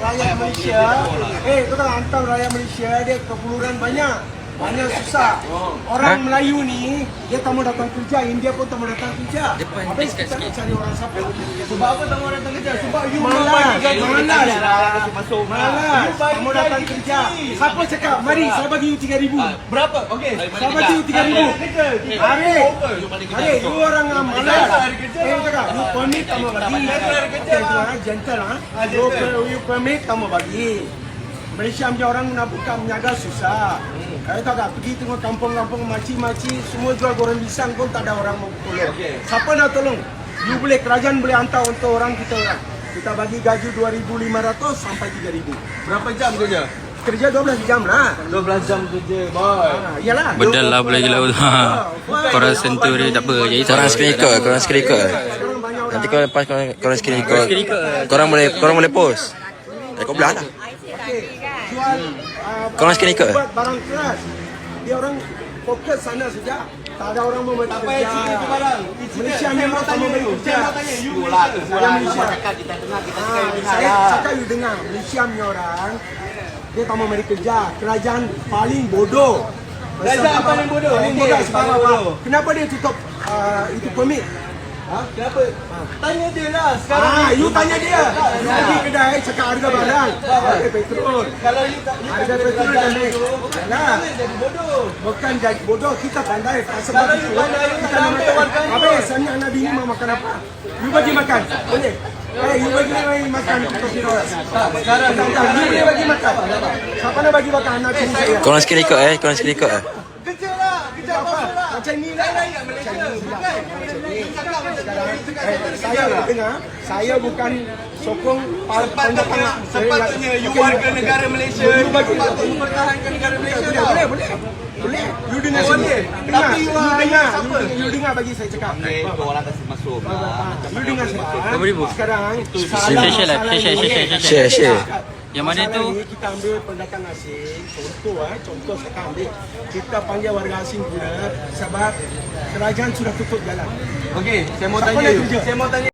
rakyat Malaysia. Kau tahu hantam rakyat Malaysia dia kepuluran banyak susah. Orang Melayu ni dia tak mau datang kerja, India pun tak mau datang kerja. Habis kita nak cari orang siapa? Sebab apa tak mau datang kerja? Sebab you malas. Malas. Tak mau datang kerja. Siapa cakap? Mari saya bagi you 3,000. Berapa? Okey. Saya bagi you 3,000. Arif, you orang yang malas. Cakap, you permit tak mau bagi. Gentle lah. You permit tak mau bagi. Malaysia punya orang nak buka menjaga susah. Kau tahu tak, pergi tengok kampung-kampung, makcik-makcik, semua jual goreng pisang pun tak ada orang mau tolong. Siapa nak tolong? You boleh, kerajaan boleh hantar untuk orang kita orang. Kita bagi gaji 2,500 sampai 3,000. Berapa jam kerja? Kerja 12 jam lah. 12 jam kerja, boy. Iyalah. Bedal lah boleh gila tu. Korang sentuh dia tak apa. Jadi Korang screen record. Nanti kalau lepas korang screen record, korang boleh post. Kau belah lah. Jual Korang screen record. buat barang keras. Dia orang fokus sana saja. Tak ada orang mau beri Apa kerja. yang itu barang? Malaysia memang tak mau beri kerja. Saya tanya, you lah. Saya Malaysia. Kita dengar Saya cakap you dengar, Malaysia punya orang dia tak mau beri kerja. Kerajaan paling bodoh. Kerajaan paling bodoh? Paling Okey, bodoh sebab paling apa? bodoh. Kenapa dia tutup itu permit? Kenapa? Tanya dia lah. Sekarang You tanya dia. You pergi kedai cakap harga barang. Harga petrol. kalau you tak Harga petrol dah naik. Yalah. jadi bodoh. Bukan jadi bodoh, kita pandai. Sebab Kalau itu you pandai, you kita tak nak ambil makan. warga you. Habis saya anak bini mau makan apa? You bagi makan. Boleh? You bagi makan kopi rolas. Sekarang You boleh bagi makan. Siapa nak bagi makan anak bini saya? Korang screen record korang screen record kerja lah. Kerja apa lah. Macam ni lah. Rakyat Malaysia. Bukan. Saya dengar, saya bukan sokong Sepatutnya you warga negara Malaysia. You pertahankan negara Malaysia. Boleh. You dengar sini. Tapi you dengar. siapa? You dengar bagi saya cakap. Itu orang kasih masuk. You dengar sekarang. Share. Yang mana Masalah tu? ni kita ambil pendatang asing. Contoh saya ambil. Kita panggil warga asing pula sebab kerajaan sudah tutup jalan. Okey, saya mau Siapa tanya nak you. kerja? Saya mau tanya